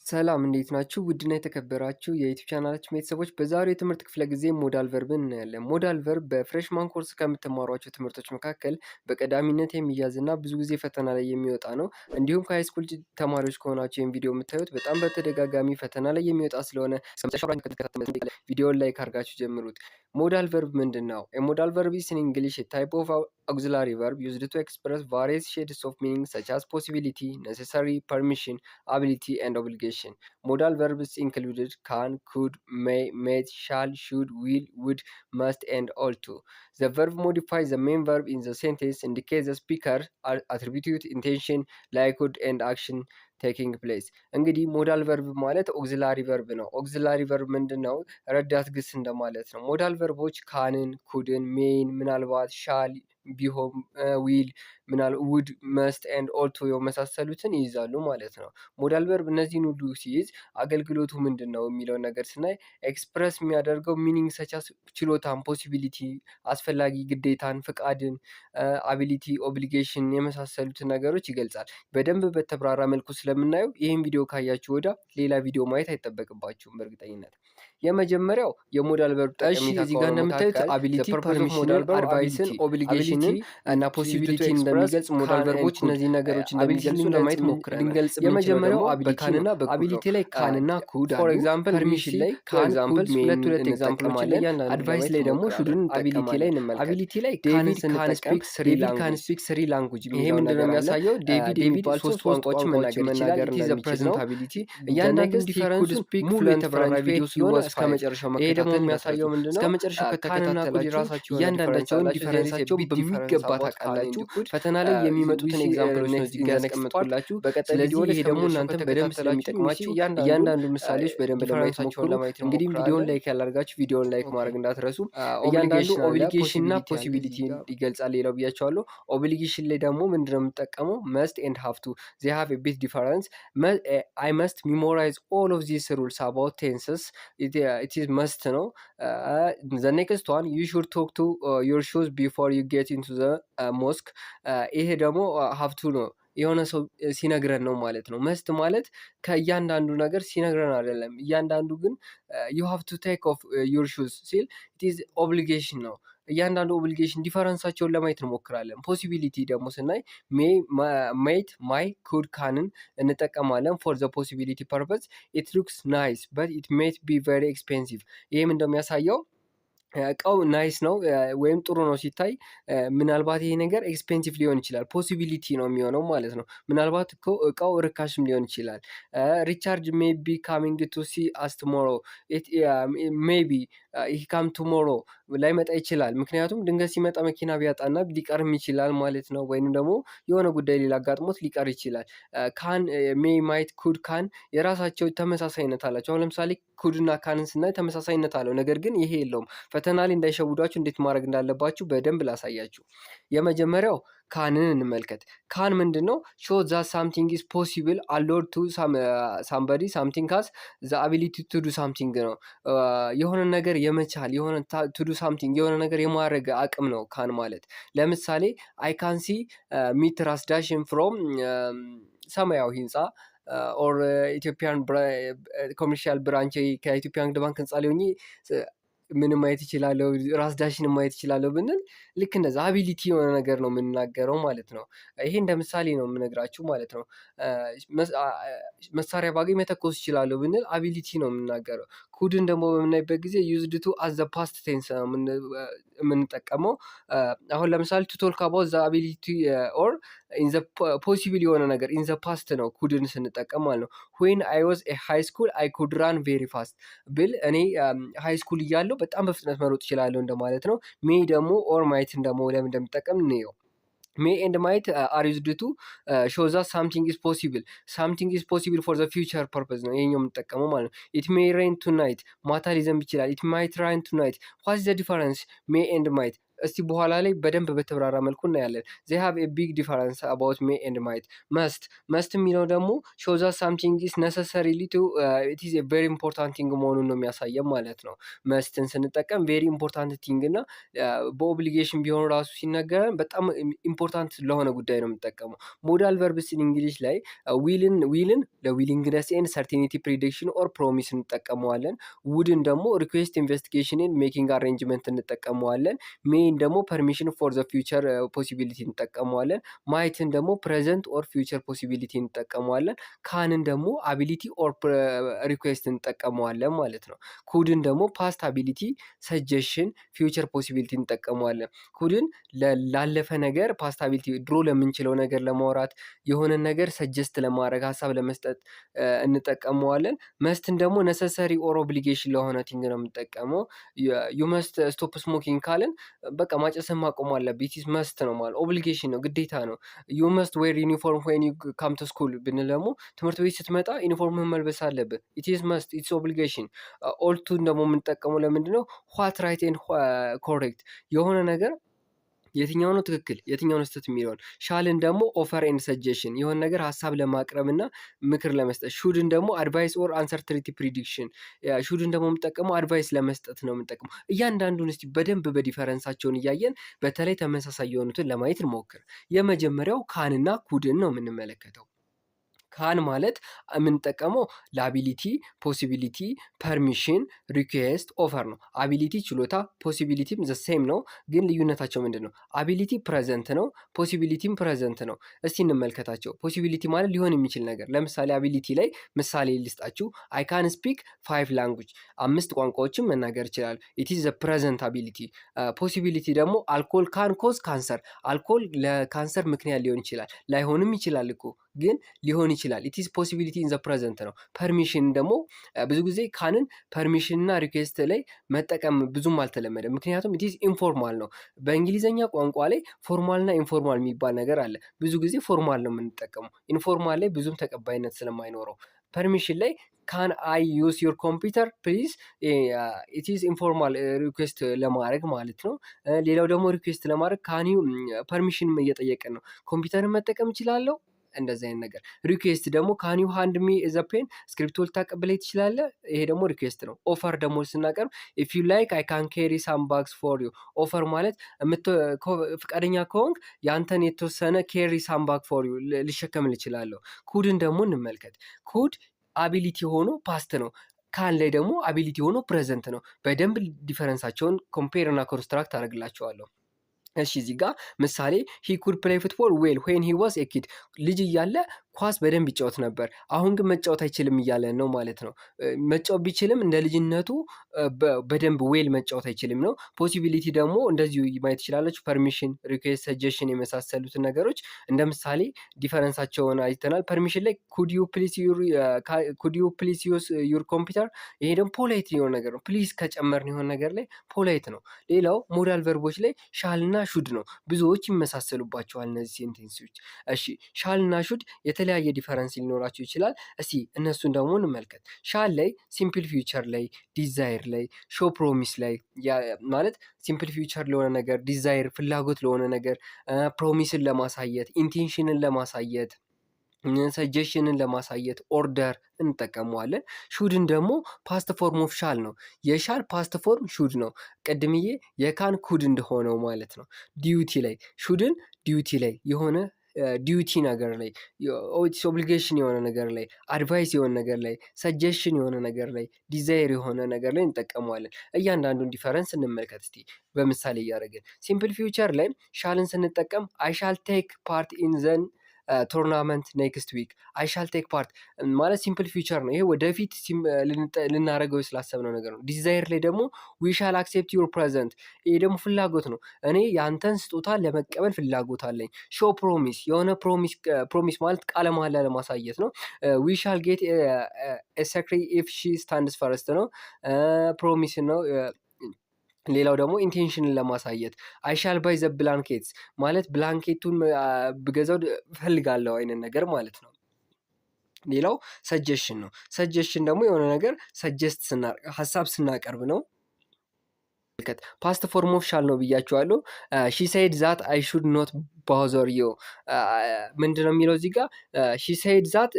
ሰላም እንዴት ናችሁ? ውድና የተከበራችሁ የዩቲዩብ ቻናላችን ቤተሰቦች በዛሬው የትምህርት ክፍለ ጊዜ ሞዳል ቨርብን እናያለን። ሞዳል ቨርብ በፍሬሽማን ኮርስ ከምትማሯቸው ትምህርቶች መካከል በቀዳሚነት የሚያዝና ብዙ ጊዜ ፈተና ላይ የሚወጣ ነው። እንዲሁም ከሃይስኩል ተማሪዎች ከሆናችሁ ይህን ቪዲዮ የምታዩት በጣም በተደጋጋሚ ፈተና ላይ የሚወጣ ስለሆነ ቪዲዮን ላይክ አድርጋችሁ ጀምሩት። ሞዳል ቨርብ ምንድን ነው? ሞዳል ቨርብ ኢዝ ኢን እንግሊሽ ታይፕ ኦፍ auxiliary verb used to express various shades of meaning such as possibility, necessary, permission, ability, and obligation. Modal verbs included can, could, may, might, shall, should, will, would, must, and ought to. The verb modifies the main verb in the sentence, indicates the speaker attribute, intention, likelihood, and action ቴኪንግ ፕሌስ። እንግዲህ ሞዳል ቨርብ ማለት ኦግዚላሪ ቨርብ ነው። ኦግዚላሪ ቨርብ ምንድን ነው? ረዳት ግስ እንደማለት ነው። ሞዳል ቨርቦች ካንን፣ ኩድን፣ ሜይን፣ ምናልባት፣ ሻል ቢሆን፣ ዊል፣ ውድ፣ መስት ኤንድ ኦልቶ የመሳሰሉትን ይይዛሉ ማለት ነው። ሞዳል ቨርብ እነዚህን ሁሉ ሲይዝ አገልግሎቱ ምንድን ነው የሚለውን ነገር ስናይ ኤክስፕረስ የሚያደርገው ሚኒንግ ሰቻስ ችሎታን፣ ፖሲቢሊቲ፣ አስፈላጊ ግዴታን፣ ፍቃድን፣ አቢሊቲ፣ ኦብሊጌሽን የመሳሰሉትን ነገሮች ይገልጻል። በደንብ በተብራራ መልኩ ስለምናየው ይህን ቪዲዮ ካያችሁ ወዳ ሌላ ቪዲዮ ማየት አይጠበቅባችሁም በእርግጠኝነት። የመጀመሪያው የሞዳል ቨርብ ጠቀሜታ እዚህ ጋር እንደምታዩት አቢሊቲ፣ ፐርሚሽን፣ አድቫይስን፣ ኦብሊጌሽንን እና ፖሲቢሊቲ እንደሚገልጽ ሞዳል ቨርቦች እነዚህ ነገሮች እንደሚገልጹ ለማየት ሞክረናል። የመጀመሪያው በካንና አቢሊቲ ላይ ካንና ኩድ አሉ። ፎር ኤግዛምፕል ፐርሚሽን ላይ ካን፣ ኩድ፣ ሁለት ኤግዛምፕሎች አለን። አድቫይስ ላይ ደግሞ ሹድን አቢሊቲ ላይ እንመልከት። አቢሊቲ ላይ ዴቪድ ካን ስፒክ ስሪ ላንጉጅ። ይሄ ምንድነው የሚያሳየው? ዴቪድ ሶስት ቋንቋዎችን መናገር እንደሚችል ነው። እያንዳንዱ ዲፈረንሱ ሙሉ የተብራራ ቪዲዮ ስለሆነ እስከ መጨረሻው መከታተል። ይሄ ደግሞ የሚያሳየው ምንድነው? እስከ መጨረሻው ከተከታተላችሁ እያንዳንዳቸውን ዲፈረንሳቸው በሚገባ ታውቃላችሁ። ፈተና ላይ የሚመጡትን ኤግዛምፕሎች ነው እዚህ ጋር ያስቀመጥኩላችሁ። ስለዚህ ይሄ ደግሞ እናንተም በደንብ ስለሚጠቅማችሁ እያንዳንዱ ምሳሌዎች በደንብ ለማየት ሞክሩ። እንግዲህ ቪዲዮን ላይክ ያላደርጋችሁ ቪዲዮን ላይክ ማድረግ እንዳትረሱ። እያንዳንዱ ኦብሊጌሽን እና ፖሲቢሊቲ ይገልጻል። ሌላው ብያቸዋለሁ። ኦብሊጌሽን ላይ ደግሞ ምንድነው የምጠቀመው? መስት ኤንድ ሃቭ ቱ they have a bit difference. I must memorize all of these rules about tenses. It is must ነው። the next one you should talk to your shoes before you get into the mosque. ይሄ ደግሞ have to ነው። የሆነ ሰው ሲነግረን ነው ማለት ነው። መስት ማለት ከእያንዳንዱ ነገር ሲነግረን አይደለም። እያንዳንዱ ግን you have to take off your shoes ሲል it is obligation ነው። እያንዳንዱ ኦብሊጌሽን ዲፈረንሳቸውን ለማየት እንሞክራለን። ፖሲቢሊቲ ደግሞ ስናይ ሜይት፣ ማይ፣ ኩድ፣ ካንን እንጠቀማለን ፎር ዘ ፖሲቢሊቲ ፐርፐዝ። ኢት ሉክስ ናይስ በት ኢት ሜይት ቢ ቨሪ ኤክስፔንሲቭ። ይህም እንደሚያሳየው እቃው ናይስ ነው ወይም ጥሩ ነው ሲታይ፣ ምናልባት ይሄ ነገር ኤክስፔንሲቭ ሊሆን ይችላል። ፖሲቢሊቲ ነው የሚሆነው ማለት ነው። ምናልባት እኮ እቃው ርካሽም ሊሆን ይችላል። ሪቻርድ ሜይ ቢ ካሚንግ ቱ ሲ አስ ቱሞሮ። ሜይ ቢ ሂ ካም ቱሞሮ ላይመጣ ይችላል። ምክንያቱም ድንገት ሲመጣ መኪና ቢያጣና ሊቀርም ይችላል ማለት ነው። ወይም ደግሞ የሆነ ጉዳይ ሌላ አጋጥሞት ሊቀር ይችላል። ካን፣ ሜይ፣ ማይት፣ ኩድ፣ ካን የራሳቸው ተመሳሳይነት አላቸው። አሁን ለምሳሌ ኩድ እና ካንን ስናይ ተመሳሳይነት አለው። ነገር ግን ይሄ የለውም። ፈተና ላይ እንዳይሸውዷችሁ እንዴት ማድረግ እንዳለባችሁ በደንብ ላሳያችሁ። የመጀመሪያው ካንን እንመልከት። ካን ምንድን ነው? ሾ ዛት ሳምቲንግ ኢዝ ፖሲብል አሎድ ቱ ሳምበዲ ሳምቲንግ ሃዝ ዘ አቢሊቲ ቱ ዱ ሳምቲንግ ነው። የሆነ ነገር የመቻል የሆነ ቱ ዱ ሳምቲንግ የሆነ ነገር የማድረግ አቅም ነው ካን ማለት። ለምሳሌ አይ ካን ሲ ሚት ራስ ዳሽን ፍሮም ሰማያዊ ህንፃ ኦር ኢትዮጵያን ኮመርሻል ብራንች ከኢትዮጵያ ንግድ ባንክ ህንፃ ላይ ሆኜ ምንም ማየት ይችላለሁ፣ ራስ ዳሽን ማየት ይችላለሁ ብንል ልክ እንደዛ አቢሊቲ የሆነ ነገር ነው የምንናገረው ማለት ነው። ይሄ እንደ ምሳሌ ነው የምነግራችሁ ማለት ነው። መሳሪያ ባገኝ መተኮስ ይችላለሁ ብንል አቢሊቲ ነው የምናገረው። ኩድን ደግሞ በምናይበት ጊዜ ዩዝድ ቱ አዝ ዘ ፓስት ቴንስ ነው የምንጠቀመው። አሁን ለምሳሌ ቱ ቶልክ አባውት ዘ አቢሊቲ ኦር ኢን ዘ ፖሲብል የሆነ ነገር ኢን ዘ ፓስት ነው ኩድን ስንጠቀም ማለት ነው። ዌን አይ ዋዝ ኤ ሃይ ስኩል አይ ኩድ ራን ቬሪ ፋስት ብል እኔ ሃይ ስኩል እያለሁ በጣም በፍጥነት መሮጥ ይችላለሁ እንደማለት ነው። ሜይ ደግሞ ኦር ማየትን ደግሞ ለምን እንደምጠቀም እንየው። ሜይ ኤንድ ማይት አር ዩዝድ ቱ ሾው ዛት ሳምቲንግ ኢዝ ፖሲብል። ሳምቲንግ ኢዝ ፖሲብል ፎር ዘ ፊውቸር ፐርፐዝ ነው ይሄኛው የምንጠቀመው ማለት ነው። ኢት ሜይ ሬን ቱናይት፣ ማታ ሊዘንብ ይችላል። ኢት ማይት ራይን ቱናይት። ዋት ኢዝ ዘ ዲፈረንስ ሜይ ኤንድ ማይት? እስቲ በኋላ ላይ በደንብ በተብራራ መልኩ እናያለን። they have a big difference about may and might። መስት የሚለው ደግሞ shows us something is necessarily to it is a very important thing መሆኑን ነው የሚያሳየን ማለት ነው። መስትን ስንጠቀም very important thing እና በኦብሊጌሽን ቢሆን ራሱ ሲነገረን በጣም ኢምፖርታንት ለሆነ ጉዳይ ነው የምንጠቀመው። ሞዳል ቨርብስ እንግሊሽ ላይ ዊልን ለዊሊንግነስ ኤንድ ሰርቲኒቲ ፕሪዲክሽን ኦር ፕሮሚስ እንጠቀመዋለን። ውድን ደግሞ ሪኩዌስት ኢንቨስቲጌሽንን ሜኪንግ አሬንጅመንት እንጠቀመዋለን። ሜይን ደግሞ ፐርሚሽን ፎር ዘ ፊውቸር ፖሲቢሊቲ እንጠቀመዋለን። ማይትን ደግሞ ፕሬዘንት ኦር ፊውቸር ፖሲቢሊቲ እንጠቀመዋለን። ካንን ደግሞ አቢሊቲ ኦር ሪኩዌስት እንጠቀመዋለን ማለት ነው። ኩድን ደግሞ ፓስት አቢሊቲ፣ ሰጀሽን፣ ፊውቸር ፖሲቢሊቲ እንጠቀመዋለን። ኩድን ላለፈ ነገር ፓስት አቢሊቲ ድሮ ለምንችለው ነገር ለማውራት የሆነን ነገር ሰጀስት ለማድረግ ሀሳብ ለመስጠት እንጠቀመዋለን። መስትን ደግሞ ነሰሰሪ ኦር ኦብሊጌሽን ለሆነ ቲንግ ነው የምንጠቀመው። ዩ መስት ስቶፕ ስሞኪንግ ካልን በቃ ማጨስን ማቆም አለብህ። ኢትስ መስት ነው ማለት ኦብሊጌሽን ነው፣ ግዴታ ነው። ዩ መስት ዌር ዩኒፎርም ዌን ዩ ካም ቱ ስኩል ብንል ደግሞ ትምህርት ቤት ስትመጣ ዩኒፎርምህን መልበስ አለብህ። ኢትስ መስት ኢትስ ኦብሊጌሽን። ኦልቱን ደግሞ የምንጠቀመው ለምንድን ነው? ዋት ራይት ኤንድ ኮሬክት የሆነ ነገር የትኛው ነው ትክክል የትኛው ነው ስህተት የሚለውን። ሻልን ደግሞ ኦፈር ኤንድ ሰጀሽን የሆነ ነገር ሀሳብ ለማቅረብ እና ምክር ለመስጠት። ሹድን ደግሞ አድቫይስ ኦር አንሰርቲኒቲ ፕሪዲክሽን። ሹድን ደግሞ የምጠቀመው አድቫይስ ለመስጠት ነው የምንጠቀመው። እያንዳንዱን እስቲ በደንብ በዲፈረንሳቸውን እያየን በተለይ ተመሳሳይ የሆኑትን ለማየት እንሞክር። የመጀመሪያው ካንና ኩድን ነው የምንመለከተው። ካን ማለት የምንጠቀመው ለአቢሊቲ፣ ፖሲቢሊቲ፣ ፐርሚሽን፣ ሪኩዌስት፣ ኦፈር ነው። አቢሊቲ ችሎታ፣ ፖሲቢሊቲም ዘሴም ነው፣ ግን ልዩነታቸው ምንድን ነው? አቢሊቲ ፕሬዘንት ነው፣ ፖሲቢሊቲም ፕሬዘንት ነው። እስቲ እንመልከታቸው። ፖሲቢሊቲ ማለት ሊሆን የሚችል ነገር። ለምሳሌ አቢሊቲ ላይ ምሳሌ ልስጣችሁ። አይ ካን ስፒክ 5 ላንጉጅ 5 ቋንቋዎችን መናገር ይችላል። ኢት ኢዝ ዘ ፕሬዘንት አቢሊቲ። ፖሲቢሊቲ ደግሞ አልኮል ካን ኮዝ ካንሰር። አልኮል ለካንሰር ምክንያት ሊሆን ይችላል፣ ላይሆንም ይችላል እኮ ግን ሊሆን ይችላል። ኢትስ ፖሲቢሊቲ ኢን ዘ ፕሬዘንት ነው። ፐርሚሽን ደግሞ ብዙ ጊዜ ካንን ፐርሚሽን እና ሪኩዌስት ላይ መጠቀም ብዙም አልተለመደ፣ ምክንያቱም ኢትስ ኢንፎርማል ነው። በእንግሊዝኛ ቋንቋ ላይ ፎርማል እና ኢንፎርማል የሚባል ነገር አለ። ብዙ ጊዜ ፎርማል ነው የምንጠቀመው፣ ኢንፎርማል ላይ ብዙም ተቀባይነት ስለማይኖረው። ፐርሚሽን ላይ ካን አይ ዩዝ ዩር ኮምፒውተር ፕሊዝ፣ ኢትስ ኢንፎርማል ሪኩዌስት ለማድረግ ማለት ነው። ሌላው ደግሞ ሪኩዌስት ለማድረግ ካን ዩ ፐርሚሽን እየጠየቀን ነው። ኮምፒውተርን መጠቀም እችላለሁ እንደዚህ አይነት ነገር። ሪኩዌስት ደግሞ ካን ዩ ሃንድ ሚ ዘ ፔን፣ ስክሪፕቶ ልታቀብለኝ ትችላለህ። ይሄ ደግሞ ሪኩዌስት ነው። ኦፈር ደግሞ ስናቀርብ ኢፍ ዩ ላይክ አይ ካን ኬሪ ሳም ባግስ ፎር ዩ። ኦፈር ማለት ፍቃደኛ ከሆንክ ያንተን የተወሰነ ኬሪ ሳም ባግ ፎር ዩ ልሸከም ልችላለሁ። ኩድን ደግሞ እንመልከት። ኩድ አቢሊቲ ሆኖ ፓስት ነው። ካን ላይ ደግሞ አቢሊቲ ሆኖ ፕሬዘንት ነው። በደንብ ዲፈረንሳቸውን ኮምፔር እና ኮንስትራክት አደርግላቸዋለሁ። እሺ እዚህ ጋር ምሳሌ ሂ ኩድ ፕሌይ ፉትቦል ዌል ዌን ሂ ዋዝ ኤ ኪድ። ልጅ እያለ ኳስ በደንብ ይጫወት ነበር፣ አሁን ግን መጫወት አይችልም እያለን ነው ማለት ነው። መጫወት ቢችልም እንደ ልጅነቱ በደንብ ዌል መጫወት አይችልም ነው። ፖሲቢሊቲ ደግሞ እንደዚሁ ማየት ትችላለች። ፐርሚሽን፣ ሪኩዌስት፣ ሰጀሽን የመሳሰሉትን ነገሮች እንደ ምሳሌ ዲፈረንሳቸውን አይተናል። ፐርሚሽን ላይ ኩድ ዩ ፕሊስ ዩዝ ዩር ኮምፒውተር። ይሄ ደግሞ ፖላይት የሆነ ነገር ነው። ፕሊዝ ከጨመርን የሆነ ነገር ላይ ፖላይት ነው። ሌላው ሞዳል ቨርቦች ላይ ሻልና ሹድ ነው። ብዙዎች ይመሳሰሉባቸዋል እነዚህ ሴንቴንሶች። እሺ ሻልና ሹድ የተለያየ ዲፈረንስ ሊኖራቸው ይችላል። እስቲ እነሱን ደግሞ እንመልከት። ሻል ላይ ሲምፕል ፊውቸር ላይ፣ ዲዛይር ላይ፣ ሾ ፕሮሚስ ላይ ማለት ሲምፕል ፊውቸር ለሆነ ነገር፣ ዲዛይር ፍላጎት ለሆነ ነገር፣ ፕሮሚስን ለማሳየት፣ ኢንቴንሽንን ለማሳየት፣ ሰጀሽንን ለማሳየት ኦርደር እንጠቀመዋለን። ሹድን ደግሞ ፓስት ፎርም ኦፍ ሻል ነው። የሻል ፓስት ፎርም ሹድ ነው። ቅድምዬ የካን ኩድ እንደሆነው ማለት ነው። ዲዩቲ ላይ ሹድን ዲዩቲ ላይ የሆነ ዲዩቲ ነገር ላይ፣ ኦብሊጌሽን የሆነ ነገር ላይ፣ አድቫይስ የሆነ ነገር ላይ፣ ሰጀሽን የሆነ ነገር ላይ፣ ዲዛይር የሆነ ነገር ላይ እንጠቀመዋለን። እያንዳንዱን ዲፈረንስ እንመልከት እስቲ በምሳሌ እያደረግን። ሲምፕል ፊውቸር ላይ ሻልን ስንጠቀም አይ ሻል ቴክ ፓርት ኢን ዘን ቶርናመንት ኔክስት ዊክ። አይ ሻል ቴክ ፓርት ማለት ሲምፕል ፊውቸር ነው። ይሄ ወደፊት ልናደርገው ስላሰብነው ነገር ነው። ዲዛይር ላይ ደግሞ ዊ ሻል አክሴፕት ዩር ፕሬዘንት። ይሄ ደግሞ ፍላጎት ነው። እኔ ያንተን ስጦታ ለመቀበል ፍላጎት አለኝ። ሾ ፕሮሚስ የሆነ ፕሮሚስ ማለት ቃለ መሃላ ለማሳየት ነው። ዊ ሻል ጌት ሰክሪ ኢፍ ሺ ስታንድስ ፈርስት ነው። ፕሮሚስ ነው። ሌላው ደግሞ ኢንቴንሽንን ለማሳየት አይ ሻል ባይ ዘ ብላንኬትስ ማለት ብላንኬቱን ብገዛው ፈልጋለሁ አይነት ነገር ማለት ነው። ሌላው ሰጀሽን ነው። ሰጀሽን ደግሞ የሆነ ነገር ሰጀስት ሀሳብ ስናቀርብ ነው። ፓስት ፎርም ኦፍ ሻል ነው ብያችኋለሁ። ሺ ሴድ ዛት አይ ሹድ ኖት ባዘር ዩ ምንድነው የሚለው እዚህ ጋር ሺ ሴድ ዛት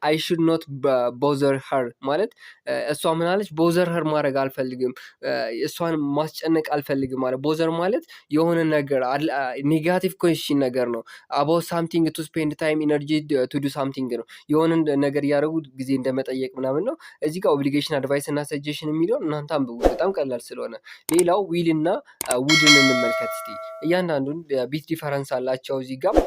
አይ ሹድ ኖት ቦዘር ሀር ማለት እሷ ምናለች ቦዘር ሀር ማድረግ አልፈልግም፣ እሷን ማስጨነቅ አልፈልግም ማለት ቦዘር ማለት የሆነ ነገር ኔጋቲቭ ኮንሽን ነገር ነው። አባውት ሳምቲንግ ቱ ስፔንድ ታይም ኢነርጂ ቱ ዱ ሳምቲንግ ነው። የሆነ ነገር እያደረጉ ጊዜ እንደመጠየቅ ምናምን ነው። እዚህ ጋር ኦብሊጌሽን አድቫይስ እና ሰጀሽን የሚለውን እናንተ አንብቡ በጣም ቀላል ስለሆነ። ሌላው ዊል እና ውድን እንመልከት እስቲ። እያንዳንዱን ቢት ዲፈረንስ አላቸው እዚህ ጋር።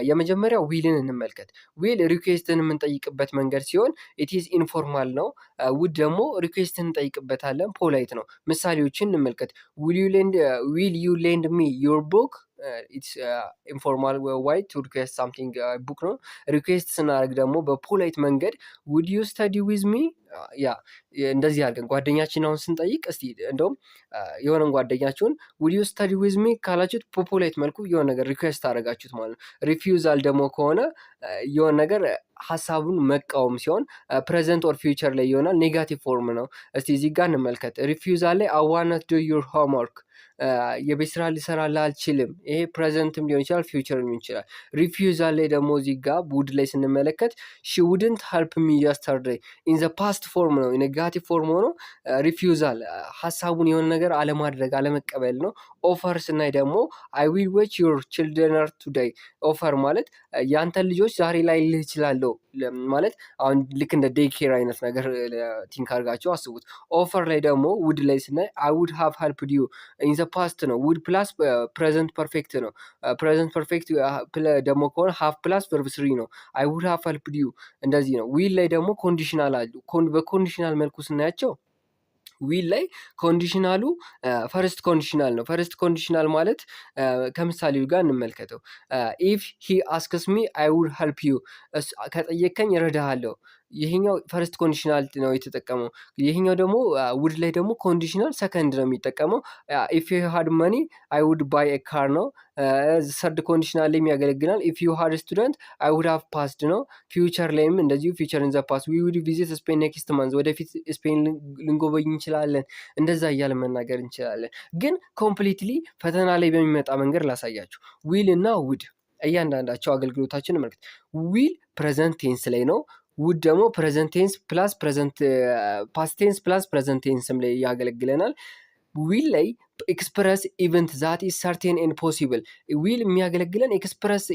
የመጀመሪያው ዊልን እንመልከት። ዊል ሪኩዌስትን የምንጠይቅበት መንገድ ሲሆን ኢትዝ ኢንፎርማል ነው። ውድ ደግሞ ሪኩዌስትን እንጠይቅበታለን፣ ፖላይት ነው። ምሳሌዎችን እንመልከት። ዊል ዩ ሌንድ ሚ ዮር ቡክ ኢትስ ኢንፎርማል ዋይ ቱ ሪኩዌስት ሳምቲንግ ቡክ ነው። ሪኩዌስት ስናደርግ ደግሞ በፖላይት መንገድ ውድ ዩ ስተዲ ዊዝ ሚ ያ እንደዚህ አድርገን ጓደኛችን አሁን ስንጠይቅ እስቲ እንደውም የሆነን ጓደኛችሁን ውድ ዩ ስተዲ ዊዝ ሚ ካላችሁት በፖላይት መልኩ የሆነ ነገር ሪኩዌስት አደረጋችሁት ማለት ነው። ሪፊውዛል ደግሞ ከሆነ የሆነ ነገር ሀሳቡን መቃወም ሲሆን ፕሬዘንት ኦር ፊውቸር ላይ ይሆናል። ኔጋቲቭ ፎርም ነው። እስቲ እዚህ ጋር እንመልከት። ሪፊውዛል ላይ አይ ዋንት ኖት ዱ ዩር ሆምወርክ የቤት ስራ ሊሰራልህ አልችልም። ይሄ ፕሬዘንትም ሊሆን ይችላል ፊውቸር ሊሆን ይችላል። ሪፊውዛል ላይ ደግሞ እዚህ ጋር ውድ ላይ ስንመለከት ሺ ውድንት ሄልፕ ሚ የስተርዴይ ኢን ዘ ፓስት ፎርም ነው። ኔጋቲቭ ፎርም ሆኖ ሪፊውዛል ሀሳቡን የሆነ ነገር አለማድረግ አለመቀበል ነው። ኦፈር ስናይ ደግሞ አይ ዊል ዌች ዩር ችልድረን ቱዴይ ኦፈር ማለት ያንተን ልጆች ዛሬ ላይ ልህ እችላለሁ ማለት አሁን ልክ እንደ ዴይ ኬር አይነት ነገር ቲንክ አድርጋቸው አስቡት። ኦፈር ላይ ደግሞ ውድ ላይ ስናይ አይ ውድ ሃቭ ሄልፕድ ዩ ኢን ዘ ፓስት ነው። ውድ ፕላስ ፕሬዘንት ፐርፌክት ነው። ፕሬዘንት ፐርፌክት ደግሞ ከሆነ ሃቭ ፕላስ ቨርብ ስሪ ነው። አይ ውድ ሃቭ ሄልፕድ ዩ እንደዚህ ነው። ዊል ላይ ደግሞ ኮንዲሽናል አሉ። በኮንዲሽናል መልኩ ስናያቸው ዊል ላይ ኮንዲሽናሉ ፈርስት ኮንዲሽናል ነው። ፈርስት ኮንዲሽናል ማለት ከምሳሌው ጋር እንመልከተው። ኢፍ ሂ አስክስ ሚ አይ ውድ ሄልፕ ዩ ከጠየቀኝ እረዳሃለሁ። ይሄኛው ፈርስት ኮንዲሽናል ነው የተጠቀመው። ይሄኛው ደግሞ ውድ ላይ ደግሞ ኮንዲሽናል ሰከንድ ነው የሚጠቀመው። ኢፍ ዩ ሃድ መኒ አይ ውድ ባይ ኤ ካር ነው። ሰርድ ኮንዲሽናል ላይም ያገለግላል። ኢፍ ዩ ሃድ ስቱደንት አይ ውድ ሃቭ ፓስድ ነው። ፊውቸር ላይም እንደዚሁ ፊውቸር ኢን ዘ ፓስት ዊ ውድ ቪዚት ስፔን ኔክስት ማንዝ ወደፊት ስፔን ልንጎበኝ እንችላለን። እንደዛ እያለ መናገር እንችላለን። ግን ኮምፕሊትሊ ፈተና ላይ በሚመጣ መንገድ ላሳያችሁ። ዊል እና ውድ እያንዳንዳቸው አገልግሎታችን መልክት። ዊል ፕሬዘንት ቴንስ ላይ ነው። ውድ ደግሞ ፕሬዘንት ቴንስ ፕላስ ፓስት ቴንስ ፕላስ ፕሬዘንት ቴንስም ላይ ያገለግለናል። ዊል ላይ ኤክስፕረስ ኢቨንት ዛት ኢዝ ሰርቴን ኤንድ ፖሲብል። ዊል የሚያገለግለን ኤክስፕረስ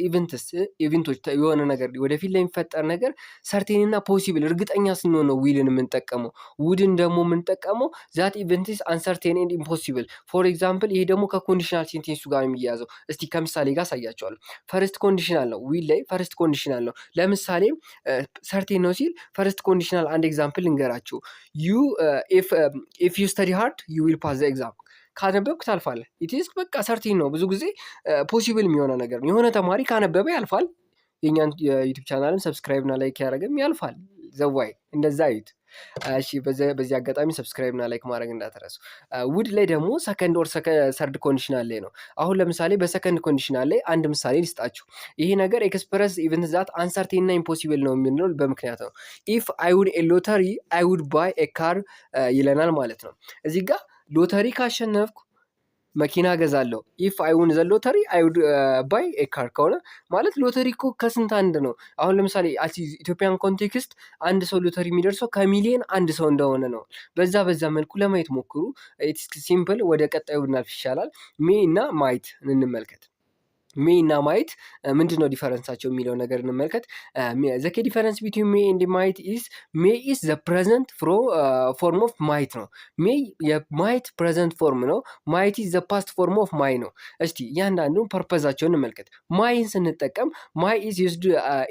ኢቨንቶች የሆነ ነገር ወደፊት ላይ የሚፈጠር ነገር ሰርቴን እና ፖሲብል እርግጠኛ ስንሆን ነው ዊልን የምንጠቀመው። ውድን ደግሞ የምንጠቀመው ዛት ኢቨንት ኢዝ አንሰርቴን ኤንድ ኢምፖሲብል። ፎር ኤግዛምፕል ይሄ ደግሞ ከኮንዲሽናል ሴንቴንሱ ጋር የሚያያዘው። እስቲ ከምሳሌ ጋር አሳያቸዋለሁ። ፈርስት ኮንዲሽናል ነው። ዊል ላይ ፈርስት ኮንዲሽናል ነው። ለምሳሌ ሰርቴን ነው ሲል ፈርስት ኮንዲሽናል አንድ ኤግዛምፕል እንገራችሁ። ኢፍ ዩ ስተዲ ሃርድ ዩ ዊል ፓስ ዘ ኤግዛም። ካነበብክ ታልፋለህ። ኢትስ በቃ ሰርቲን ነው። ብዙ ጊዜ ፖሲብል የሚሆነ ነገር ነው። የሆነ ተማሪ ካነበበ ያልፋል። የኛን የዩቲዩብ ቻናልን ሰብስክራይብ እና ላይክ ያደረገም ያልፋል። ዘዋይ እንደዛ ይት እሺ። በዚህ አጋጣሚ ሰብስክራይብ እና ላይክ ማድረግ እንዳትረሱ። ውድ ላይ ደግሞ ሰከንድ ኦር ሰርድ ኮንዲሽናል ላይ ነው። አሁን ለምሳሌ በሰከንድ ኮንዲሽናል ላይ አንድ ምሳሌ ልስጣችሁ። ይሄ ነገር ኤክስፕረስ ኢቨንት ዛት አንሰርቴን እና ኢምፖሲብል ነው የምንለው በምክንያት ነው። ኢፍ አይ ውድ ኤ ሎተሪ አይ ውድ ባይ ኤ ካር ይለናል ማለት ነው። እዚህ ጋር ሎተሪ ካሸነፍኩ መኪና ገዛለሁ። ኢፍ አይ ውን ዘ ሎተሪ አይ ውድ ባይ ኤ ካር ከሆነ ማለት ሎተሪ እኮ ከስንት አንድ ነው። አሁን ለምሳሌ ኢትዮጵያን ኮንቴክስት አንድ ሰው ሎተሪ የሚደርሰው ከሚሊየን አንድ ሰው እንደሆነ ነው። በዛ መልኩ ለማየት ሞክሩ። ኢትስ ሲምፕል። ወደ ቀጣዩ ብናልፍ ይሻላል። ሜ እና ማይት እንመልከት። ሜ እና ማይት ምንድን ነው ዲፈረንሳቸው የሚለው ነገር እንመልከት። ዘ ኬ ዲፈረንስ ቢትዊን ሜ ኤንድ ማይት ኢዝ ሜ ኢዝ ዘ ፕሬዘንት ፎርም ኦፍ ማይት ነው። ሜ የማይት ፕሬዘንት ፎርም ነው። ማይት ኢዝ ዘ ፓስት ፎርም ኦፍ ማይ ነው። እስቲ እያንዳንዱ ፐርፐዛቸውን እንመልከት። ማይን ስንጠቀም ማይ ኢዝ ዩዝድ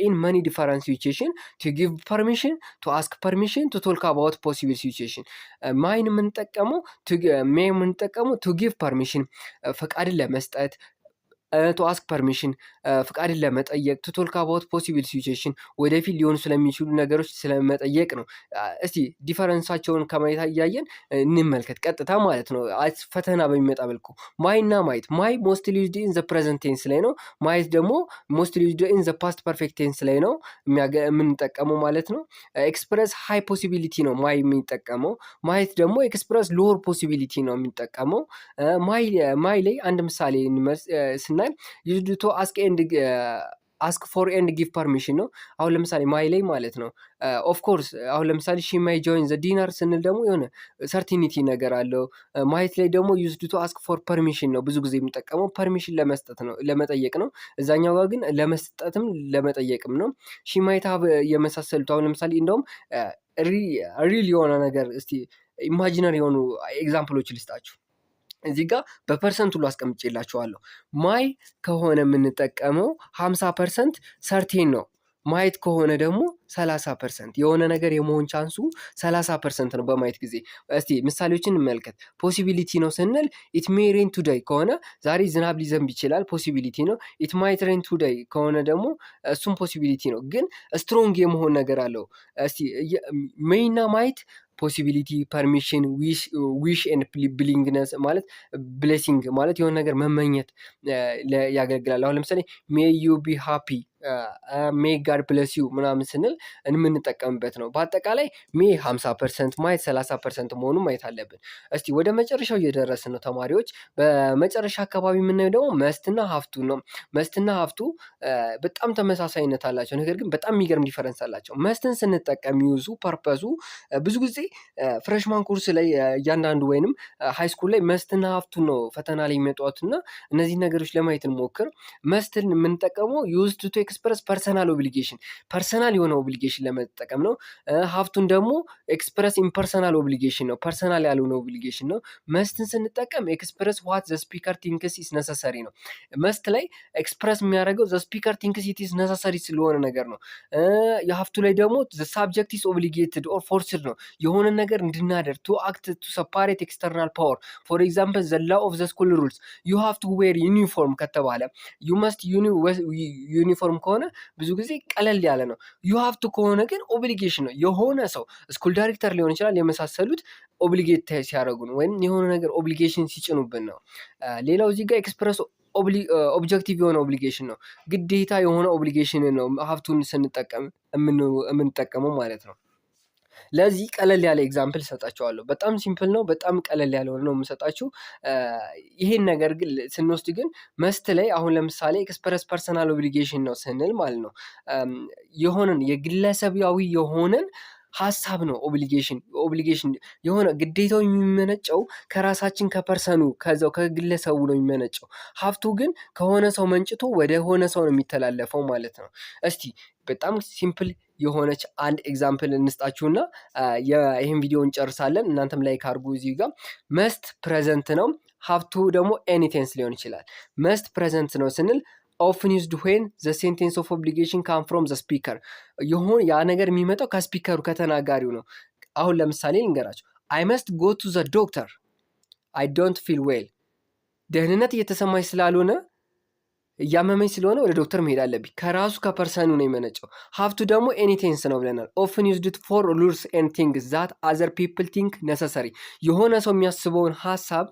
ኢን መኒ ዲፈረንት ሲቹዌሽን ቱ ጊቭ ፐርሚሽን ቱ አስክ ፐርሚሽን ቱ ቶልክ አባውት ፖሲብል ሲቹዌሽን። ማይን የምንጠቀመው ሜ የምንጠቀመው ቱ ጊቭ ፐርሚሽን ፈቃድን ለመስጠት ቱ አስክ ፐርሚሽን ፍቃድን ለመጠየቅ፣ ቱ ቶልክ አባውት ፖሲብል ሲቹዌሽን ወደፊት ሊሆኑ ስለሚችሉ ነገሮች ስለመጠየቅ ነው። እስቲ ዲፈረንሳቸውን ከማየት እያየን እንመልከት ቀጥታ ማለት ነው። ፈተና በሚመጣ መልኩ ማይ እና ማይት። ማይ ሞስትሊ ዩዝድ ኢን ዘ ፕሬዘንት ቴንስ ላይ ነው። ማይት ደግሞ ሞስትሊ ዩዝድ ኢን ዘ ፓስት ፐርፌክት ቴንስ ላይ ነው የምንጠቀመው ማለት ነው። ኤክስፕረስ ሃይ ፖሲቢሊቲ ነው ማይ የሚጠቀመው። ማይት ደግሞ ኤክስፕረስ ሎወር ፖሲቢሊቲ ነው የሚጠቀመው። ማይ ላይ አንድ ምሳሌ ስናይ ዩዝድ ቱ አስክ ፎር ኤንድ ጊቭ ፐርሚሽን ነው። አሁን ለምሳሌ ማይ ላይ ማለት ነው ኦፍኮርስ አሁን ለምሳሌ ሺ ማይ ጆይን ዘ ዲነር ስንል ደግሞ የሆነ ሰርቲኒቲ ነገር አለው። ማየት ላይ ደግሞ ዩዝድ ቱ አስክ ፎር ፐርሚሽን ነው ብዙ ጊዜ የሚጠቀመው ፐርሚሽን ለመስጠት ነው ለመጠየቅ ነው። እዛኛው ጋር ግን ለመስጠትም ለመጠየቅም ነው። ሺ ማይት ሀብ የመሳሰሉት አሁን ለምሳሌ እንደውም ሪል የሆነ ነገር እስቲ ኢማጂነር የሆኑ ኤግዛምፕሎች ልስጣችሁ። እዚህ ጋር በፐርሰንት ሁሉ አስቀምጬላችኋለሁ። ማይ ከሆነ የምንጠቀመው 50% ሰርቴን ነው። ማየት ከሆነ ደግሞ 30% የሆነ ነገር የመሆን ቻንሱ 30% ነው በማየት ጊዜ። እስቲ ምሳሌዎችን እንመልከት። ፖሲቢሊቲ ነው ስንል ኢት ሜይ ሬን ቱዴይ ከሆነ ዛሬ ዝናብ ሊዘንብ ይችላል፣ ፖሲቢሊቲ ነው። ኢት ማይት ሬን ቱዴይ ከሆነ ደግሞ እሱም ፖሲቢሊቲ ነው፣ ግን ስትሮንግ የመሆን ነገር አለው። እስቲ ሜይ እና ማይት ፖሲቢሊቲ፣ ፐርሚሽን፣ ዊሽ ኤንድ ብሊንግነስ ማለት ብሌሲንግ ማለት የሆነ ነገር መመኘት ያገለግላል። አሁን ለምሳሌ ሜይ ዩ ቢ ሃፒ፣ ሜይ ጋድ ብለስ ዩ ምናምን ስንል የምንጠቀምበት ነው። በአጠቃላይ ሜይ 50% ማየት 30% መሆኑን ማየት አለብን። እስቲ ወደ መጨረሻው እየደረስን ነው ተማሪዎች። በመጨረሻ አካባቢ የምናየው ደግሞ መስትና ሀፍቱ ነው። መስትና ሀፍቱ በጣም ተመሳሳይነት አላቸው፣ ነገር ግን በጣም የሚገርም ዲፈረንስ አላቸው። መስትን ስንጠቀም ዩዙ ፐርፐሱ ብዙ ጊዜ ፍሬሽማን ኮርስ ላይ እያንዳንዱ ወይንም ሃይስኩል ላይ መስትና ሀፍቱ ነው ፈተና ላይ የሚመጧት እና እነዚህ ነገሮች ለማየት እንሞክር። መስትን የምንጠቀመው ዩዝ ቱ ኤክስፕረስ ፐርሰናል ኦብሊጌሽን ፐርሰናል የሆነ ኦብሊጌሽን ለመጠቀም ነው። ሀፍቱን ደግሞ ኤክስፕረስ ኢምፐርሰናል ኦብሊጌሽን ነው፣ ፐርሰናል ያልሆነ ኦብሊጌሽን ነው። መስትን ስንጠቀም ኤክስፕረስ ዋት ዘ ስፒከር ቲንክስ ኢስ ነሰሰሪ ነው። መስት ላይ ኤክስፕረስ የሚያደርገው ዘ ስፒከር ቲንክስ ኢት ኢስ ነሰሰሪ ስለሆነ ነገር ነው። የሀፍቱ ላይ ደግሞ ዘ ሳብጀክት ኢስ ኦብሊጌትድ ኦር ፎርስድ ነው። የሆነ ነገር እንድናደር ቱ አክት ቱ ሰፓሬት ኤክስተርናል ፓወር ፎር ኤግዛምፕል ዘ ላው ኦፍ ዘ ስኩል ሩልስ ዩ ሃቭ ቱ ዌር ዩኒፎርም ከተባለ ዩ መስት ዩኒፎርም ከሆነ ብዙ ጊዜ ቀለል ያለ ነው። ዩ ሃቭ ቱ ከሆነ ግን ኦብሊጌሽን ነው። የሆነ ሰው ስኩል ዳይሬክተር ሊሆን ይችላል የመሳሰሉት ኦብሊጌት ሲያደርጉ ነው፣ ወይም የሆነ ነገር ኦብሊጌሽን ሲጭኑብን ነው። ሌላው እዚህ ጋር ኤክስፕረስ ኦብጀክቲቭ የሆነ ኦብሊጌሽን ነው፣ ግዴታ የሆነ ኦብሊጌሽን ነው ሀፍቱን ስንጠቀም የምንጠቀመው ማለት ነው። ለዚህ ቀለል ያለ ኤግዛምፕል እሰጣችኋለሁ። በጣም ሲምፕል ነው፣ በጣም ቀለል ያለው ነው የምሰጣችሁ። ይሄን ነገር ግን ስንወስድ ግን መስት ላይ አሁን ለምሳሌ ኤክስፕረስ ፐርሰናል ኦብሊጌሽን ነው ስንል ማለት ነው የሆነን የግለሰባዊ የሆነን ሀሳብ ነው። ኦብሊጌሽን የሆነ ግዴታው የሚመነጨው ከራሳችን ከፐርሰኑ ከዛው ከግለሰቡ ነው የሚመነጨው። ሀፍቱ ግን ከሆነ ሰው መንጭቶ ወደ ሆነ ሰው ነው የሚተላለፈው ማለት ነው። እስቲ በጣም ሲምፕል የሆነች አንድ ኤግዛምፕል እንስጣችሁና ይህን ቪዲዮ እንጨርሳለን። እናንተም ላይክ አድርጉ። እዚህ ጋር መስት ፕሬዘንት ነው፣ ሀፍቱ ደግሞ ኤኒቴንስ ሊሆን ይችላል። መስት ፕሬዘንት ነው ስንል ኦፍን ዩዝድ ዌን ዘ ሴንቴንስ ኦፍ ኦብሊጌሽን ካም ፍሮም ዘ ስፒከር። ያ ነገር የሚመጣው ከስፒከሩ ከተናጋሪው ነው። አሁን ለምሳሌ ልንገራቸው። አይ መስት ጎ ቱ ዘ ዶክተር አይ ዶንት ፊል ዌል። ደህንነት እየተሰማኝ ስላልሆነ እያመመኝ ስለሆነ ወደ ዶክተር መሄድ አለብኝ። ከራሱ ከፐርሰኑ ነው የመነጨው። ሀፍቱ ደግሞ ኤኒቴንስ ነው ብለናል። ኦፍን ዩዝድ ፎር ሩልስ ኤንድ ቲንግስ ዛት አዘር ፒፕል ቲንክ ነሰሰሪ። የሆነ ሰው የሚያስበውን ሀሳብ